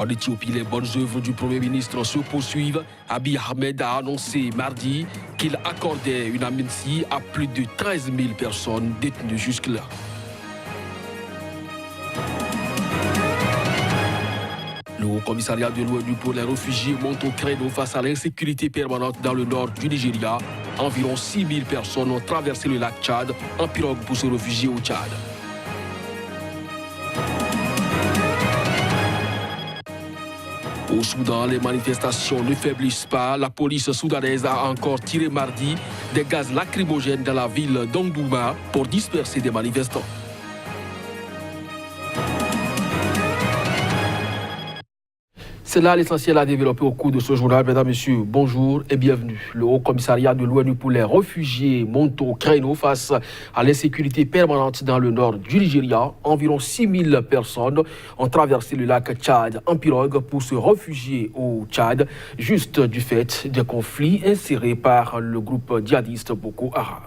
En Éthiopie, les bonnes œuvres du Premier ministre se poursuivent. Abiy Ahmed a annoncé mardi qu'il accordait une amnistie à plus de 13 000 personnes détenues jusque-là. Le Haut-Commissariat de l'ONU pour les réfugiés monte au créneau face à l'insécurité permanente dans le nord du Nigeria. Environ 6 000 personnes ont traversé le lac Tchad en pirogue pour se réfugier au Tchad. Au Soudan, les manifestations ne faiblissent pas. La police soudanaise a encore tiré mardi des gaz lacrymogènes dans la ville d'Omdurman pour disperser des manifestants. C'est là l'essentiel à développer au cours de ce journal. Mesdames, Messieurs, bonjour et bienvenue. Le Haut-Commissariat de l'ONU pour les réfugiés monte au créneau face à l'insécurité permanente dans le nord du Nigeria. Environ 6 000 personnes ont traversé le lac Tchad en pirogue pour se réfugier au Tchad, juste du fait des conflits insérés par le groupe djihadiste Boko Haram.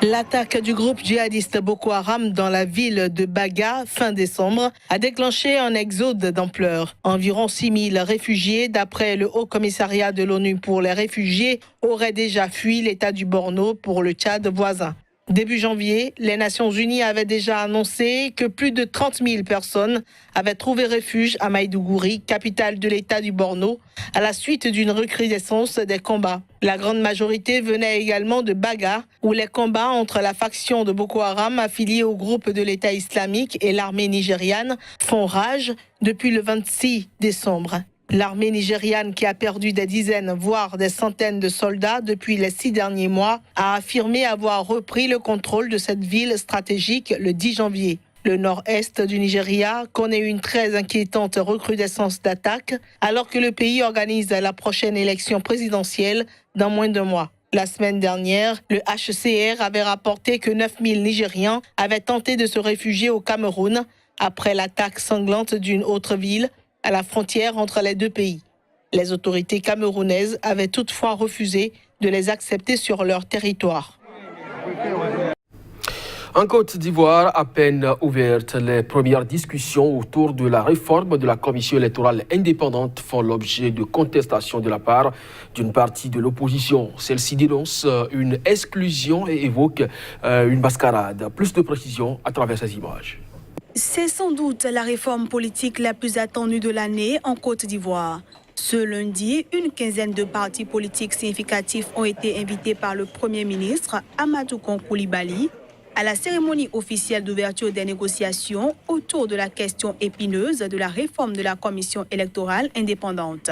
L'attaque du groupe djihadiste Boko Haram dans la ville de Baga fin décembre a déclenché un exode d'ampleur. Environ 6 000 réfugiés, d'après le Haut-Commissariat de l'ONU pour les réfugiés, auraient déjà fui l'état du Borno pour le Tchad voisin. Début janvier, les Nations Unies avaient déjà annoncé que plus de 30 000 personnes avaient trouvé refuge à Maïdougouri, capitale de l'État du Borno, à la suite d'une recrudescence des combats. La grande majorité venait également de Baga, où les combats entre la faction de Boko Haram affiliée au groupe de l'État islamique et l'armée nigériane font rage depuis le 26 décembre. L'armée nigériane, qui a perdu des dizaines, voire des centaines de soldats depuis les 6 derniers mois, a affirmé avoir repris le contrôle de cette ville stratégique le 10 janvier. Le nord-est du Nigeria connaît une très inquiétante recrudescence d'attaques, alors que le pays organise la prochaine élection présidentielle dans moins d'un mois. La semaine dernière, le HCR avait rapporté que 9 000 Nigérians avaient tenté de se réfugier au Cameroun après l'attaque sanglante d'une autre ville à la frontière entre les deux pays. Les autorités camerounaises avaient toutefois refusé de les accepter sur leur territoire. En Côte d'Ivoire, à peine ouvertes, les premières discussions autour de la réforme de la commission électorale indépendante font l'objet de contestations de la part d'une partie de l'opposition. Celle-ci dénonce une exclusion et évoque une mascarade. Plus de précisions à travers ces images. C'est sans doute la réforme politique la plus attendue de l'année en Côte d'Ivoire. Ce lundi, une quinzaine de partis politiques significatifs ont été invités par le Premier ministre Amadou Koulibaly à la cérémonie officielle d'ouverture des négociations autour de la question épineuse de la réforme de la commission électorale indépendante.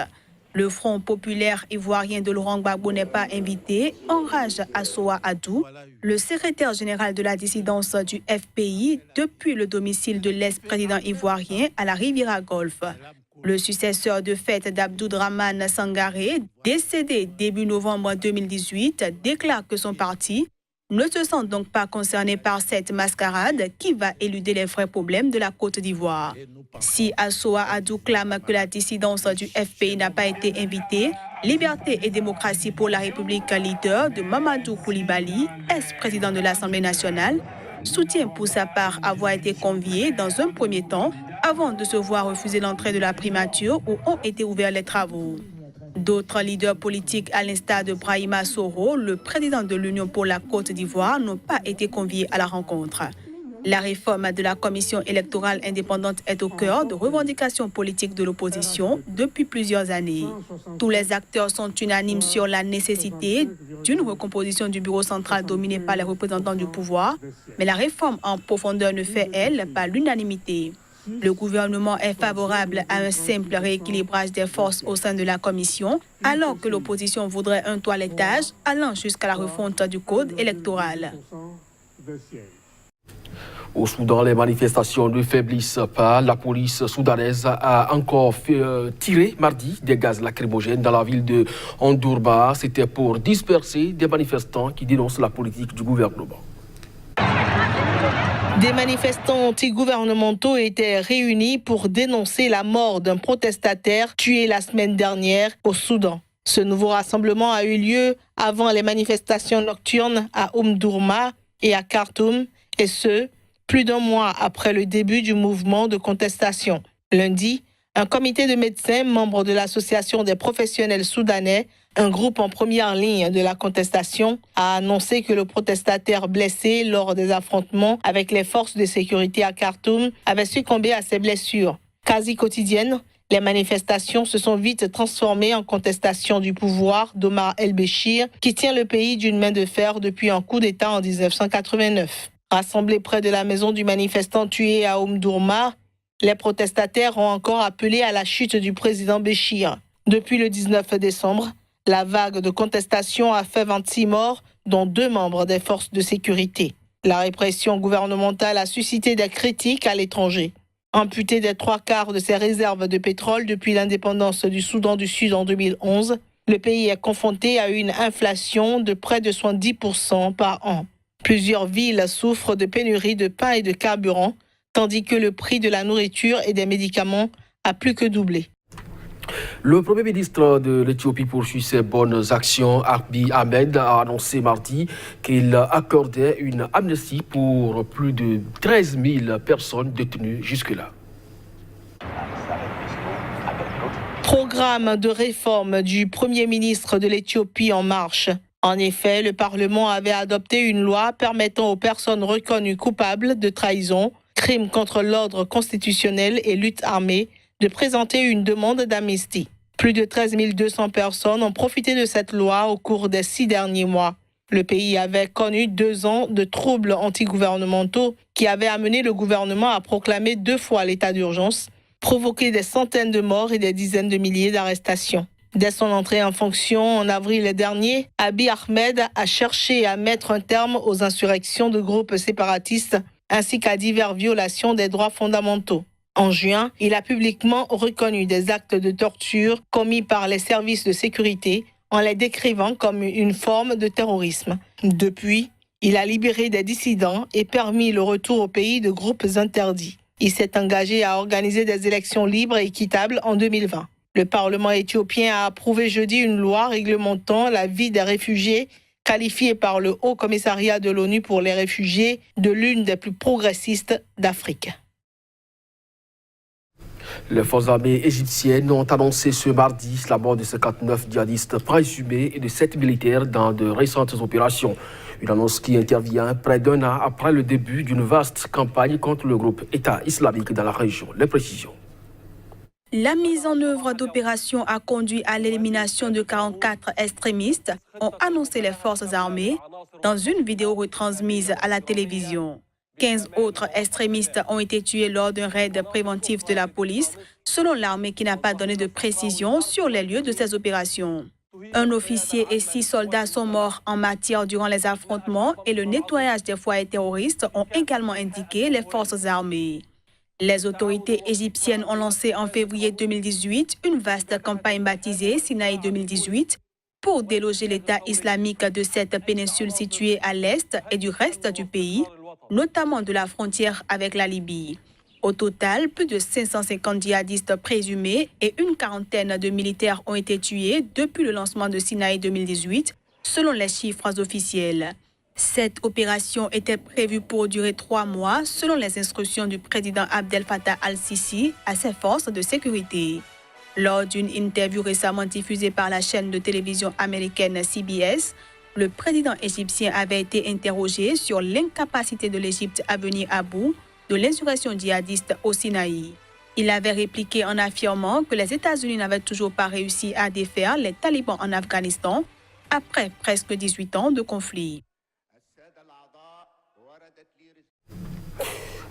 Le Front populaire ivoirien de Laurent Gbagbo n'est pas invité, enrage Assoa Adou, le secrétaire général de la dissidence du FPI depuis le domicile de l'ex-président ivoirien à la Riviera Golfe. Le successeur de fait d'Abdoudramane Sangaré, décédé début novembre 2018, déclare que son parti ne se sent donc pas concerné par cette mascarade qui va éluder les vrais problèmes de la Côte d'Ivoire. Si Assoa Adou clame que la dissidence du FPI n'a pas été invitée, Liberté et démocratie pour la République, leader de Mamadou Koulibaly, ex-président de l'Assemblée nationale, soutient pour sa part avoir été convié dans un premier temps avant de se voir refuser l'entrée de la primature où ont été ouverts les travaux. D'autres leaders politiques, à l'instar de Brahima Soro, le président de l'Union pour la Côte d'Ivoire, n'ont pas été conviés à la rencontre. La réforme de la commission électorale indépendante est au cœur de revendications politiques de l'opposition depuis plusieurs années. Tous les acteurs sont unanimes sur la nécessité d'une recomposition du bureau central dominé par les représentants du pouvoir, mais la réforme en profondeur ne fait, elle, pas l'unanimité. Le gouvernement est favorable à un simple rééquilibrage des forces au sein de la commission, alors que l'opposition voudrait un toilettage allant jusqu'à la refonte du code électoral. Au Soudan, les manifestations ne faiblissent pas. La police soudanaise a encore tiré mardi des gaz lacrymogènes dans la ville de Omdurman. C'était pour disperser des manifestants qui dénoncent la politique du gouvernement. Des manifestants anti-gouvernementaux étaient réunis pour dénoncer la mort d'un protestataire tué la semaine dernière au Soudan. Ce nouveau rassemblement a eu lieu avant les manifestations nocturnes à Omdurman et à Khartoum, et ce, plus d'un mois après le début du mouvement de contestation. Lundi, un comité de médecins membres de l'Association des professionnels soudanais, un groupe en première ligne de la contestation, a annoncé que le protestataire blessé lors des affrontements avec les forces de sécurité à Khartoum avait succombé à ses blessures. Quasi quotidiennes, les manifestations se sont vite transformées en contestation du pouvoir d'Omar el-Béchir, qui tient le pays d'une main de fer depuis un coup d'État en 1989. Rassemblés près de la maison du manifestant tué à Omdurman, les protestataires ont encore appelé à la chute du président Béchir. Depuis le 19 décembre, la vague de contestation a fait 26 morts, dont 2 membres des forces de sécurité. La répression gouvernementale a suscité des critiques à l'étranger. Amputé des 3/4 de ses réserves de pétrole depuis l'indépendance du Soudan du Sud en 2011, le pays est confronté à une inflation de près de 70% par an. Plusieurs villes souffrent de pénurie de pain et de carburant, tandis que le prix de la nourriture et des médicaments a plus que doublé. Le Premier ministre de l'Éthiopie poursuit ses bonnes actions. Abiy Ahmed a annoncé mardi qu'il accordait une amnistie pour plus de 13 000 personnes détenues jusque-là. Programme de réforme du Premier ministre de l'Éthiopie en marche. En effet, le Parlement avait adopté une loi permettant aux personnes reconnues coupables de trahison, crimes contre l'ordre constitutionnel et lutte armée de présenter une demande d'amnistie. Plus de 13 200 personnes ont profité de cette loi au cours des 6 derniers mois. Le pays avait connu 2 ans de troubles antigouvernementaux qui avaient amené le gouvernement à proclamer 2 fois l'état d'urgence, provoqué des centaines de morts et des dizaines de milliers d'arrestations. Dès son entrée en fonction en avril dernier, Abiy Ahmed a cherché à mettre un terme aux insurrections de groupes séparatistes ainsi qu'à diverses violations des droits fondamentaux. En juin, il a publiquement reconnu des actes de torture commis par les services de sécurité en les décrivant comme une forme de terrorisme. Depuis, il a libéré des dissidents et permis le retour au pays de groupes interdits. Il s'est engagé à organiser des élections libres et équitables en 2020. Le Parlement éthiopien a approuvé jeudi une loi réglementant la vie des réfugiés, qualifiée par le Haut Commissariat de l'ONU pour les réfugiés de l'une des plus progressistes d'Afrique. Les forces armées égyptiennes ont annoncé ce mardi la mort de 59 djihadistes présumés et de 7 militaires dans de récentes opérations. Une annonce qui intervient près d'1 an après le début d'une vaste campagne contre le groupe État islamique dans la région. Les précisions. La mise en œuvre d'opérations a conduit à l'élimination de 44 extrémistes, ont annoncé les forces armées dans une vidéo retransmise à la télévision. 15 autres extrémistes ont été tués lors d'un raid préventif de la police, selon l'armée qui n'a pas donné de précision sur les lieux de ces opérations. Un officier et 6 soldats sont morts en matière durant les affrontements et le nettoyage des foyers terroristes ont également indiqué les forces armées. Les autorités égyptiennes ont lancé en février 2018 une vaste campagne baptisée Sinaï 2018 pour déloger l'État islamique de cette péninsule située à l'est et du reste du pays, notamment de la frontière avec la Libye. Au total, plus de 550 djihadistes présumés et une quarantaine de militaires ont été tués depuis le lancement de Sinaï 2018, selon les chiffres officiels. Cette opération était prévue pour durer 3 mois, selon les instructions du président Abdel Fattah al-Sisi à ses forces de sécurité. Lors d'une interview récemment diffusée par la chaîne de télévision américaine CBS, le président égyptien avait été interrogé sur l'incapacité de l'Égypte à venir à bout de l'insurrection djihadiste au Sinaï. Il avait répliqué en affirmant que les États-Unis n'avaient toujours pas réussi à défaire les talibans en Afghanistan après presque 18 ans de conflit.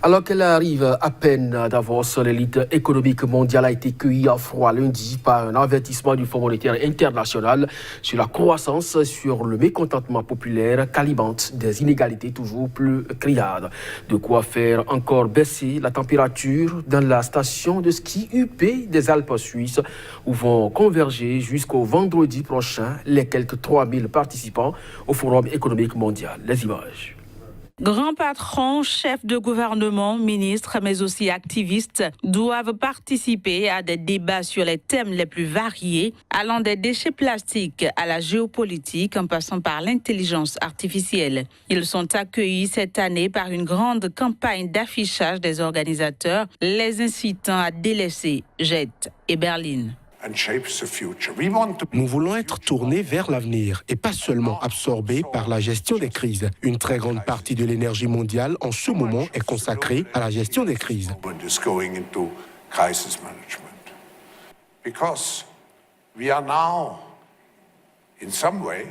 Alors qu'elle arrive à peine Davos, l'élite économique mondiale a été cueillie à froid lundi par un avertissement du Fonds monétaire international sur la croissance, sur le mécontentement populaire qu'alimente des inégalités toujours plus criardes. De quoi faire encore baisser la température dans la station de ski UP des Alpes suisses où vont converger jusqu'au vendredi prochain les quelques 3000 participants au Forum économique mondial. Les images. Grands patrons, chefs de gouvernement, ministres, mais aussi activistes doivent participer à des débats sur les thèmes les plus variés, allant des déchets plastiques à la géopolitique en passant par l'intelligence artificielle. Ils sont accueillis cette année par une grande campagne d'affichage des organisateurs, les incitant à délaisser Jette et Berlin. Nous voulons être tournés vers l'avenir et pas seulement absorbés par la gestion des crises. Une très grande partie de l'énergie mondiale en ce moment est consacrée à la gestion des crises.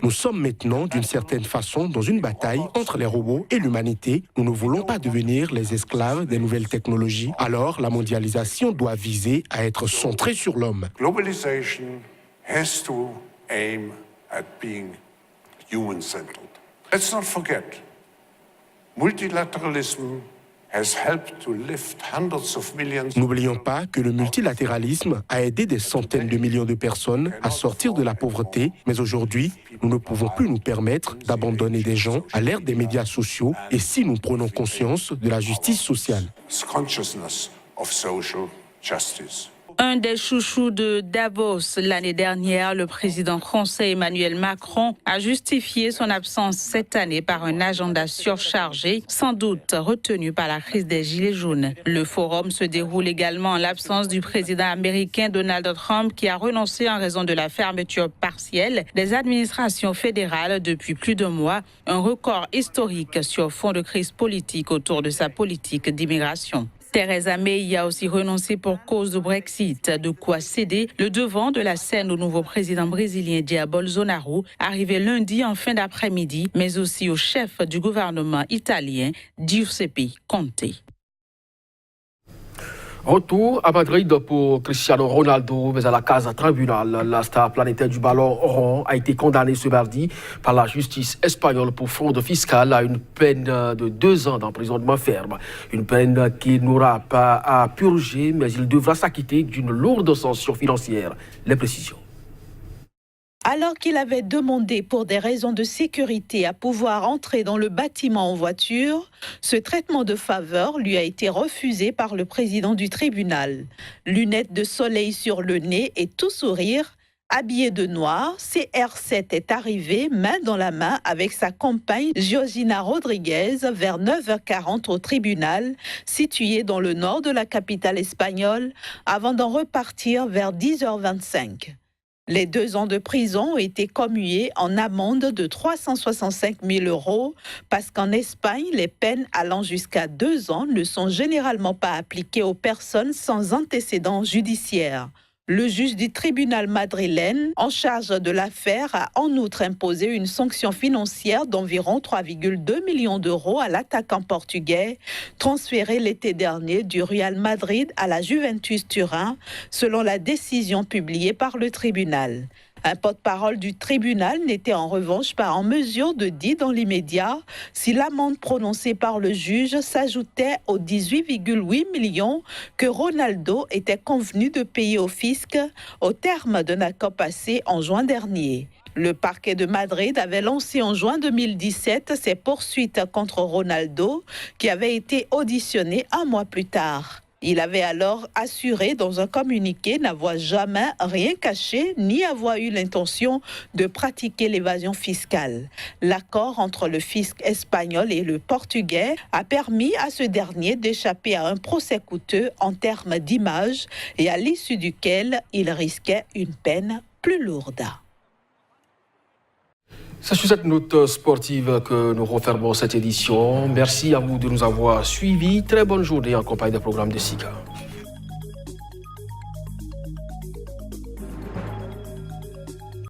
Nous sommes maintenant, d'une certaine façon, dans une bataille entre les robots et l'humanité. Nous ne voulons pas devenir les esclaves des nouvelles technologies. Alors, la mondialisation doit viser à être centrée sur l'homme. Globalization has to aim at being human-centered. Let's not forget, multilateralism has helped to lift hundreds of millions. N'oublions pas que le multilatéralisme a aidé des centaines de millions de personnes à sortir de la pauvreté, mais aujourd'hui, nous ne pouvons plus nous permettre d'abandonner des gens à l'ère des médias sociaux et si nous prenons conscience de la justice sociale. Un des chouchous de Davos l'année dernière, le président français Emmanuel Macron a justifié son absence cette année par un agenda surchargé, sans doute retenu par la crise des Gilets jaunes. Le forum se déroule également en l'absence du président américain Donald Trump qui a renoncé en raison de la fermeture partielle des administrations fédérales depuis plus d'un mois, un record historique sur fond de crise politique autour de sa politique d'immigration. Theresa May y a aussi renoncé pour cause du Brexit, de quoi céder le devant de la scène au nouveau président brésilien Jair Bolsonaro, arrivé lundi en fin d'après-midi, mais aussi au chef du gouvernement italien Giuseppe Conte. Retour à Madrid pour Cristiano Ronaldo, mais à la Casa Tribunal. La star planétaire du ballon rond a été condamnée ce mardi par la justice espagnole pour fraude fiscale à une peine de 2 ans d'emprisonnement ferme. Une peine qu'il n'aura pas à purger, mais il devra s'acquitter d'une lourde sanction financière. Les précisions. Alors qu'il avait demandé pour des raisons de sécurité à pouvoir entrer dans le bâtiment en voiture, ce traitement de faveur lui a été refusé par le président du tribunal. Lunettes de soleil sur le nez et tout sourire, habillé de noir, CR7 est arrivé main dans la main avec sa compagne Georgina Rodriguez vers 9h40 au tribunal, situé dans le nord de la capitale espagnole, avant d'en repartir vers 10h25. Les 2 ans de prison ont été commués en amende de 365 000 € parce qu'en Espagne, les peines allant jusqu'à 2 ans ne sont généralement pas appliquées aux personnes sans antécédents judiciaires. Le juge du tribunal madrilène en charge de l'affaire a en outre imposé une sanction financière d'environ 3,2 millions d'euros à l'attaquant portugais, transféré l'été dernier du Real Madrid à la Juventus Turin, selon la décision publiée par le tribunal. Un porte-parole du tribunal n'était en revanche pas en mesure de dire dans l'immédiat si l'amende prononcée par le juge s'ajoutait aux 18,8 millions que Ronaldo était convenu de payer au fisc au terme d'un accord passé en juin dernier. Le parquet de Madrid avait lancé en juin 2017 ses poursuites contre Ronaldo, qui avait été auditionné 1 mois plus tard. Il avait alors assuré dans un communiqué n'avoir jamais rien caché ni avoir eu l'intention de pratiquer l'évasion fiscale. L'accord entre le fisc espagnol et le portugais a permis à ce dernier d'échapper à un procès coûteux en termes d'image et à l'issue duquel il risquait une peine plus lourde. C'est sur cette note sportive que nous refermons cette édition. Merci à vous de nous avoir suivis. Très bonne journée en compagnie des programmes de SICA.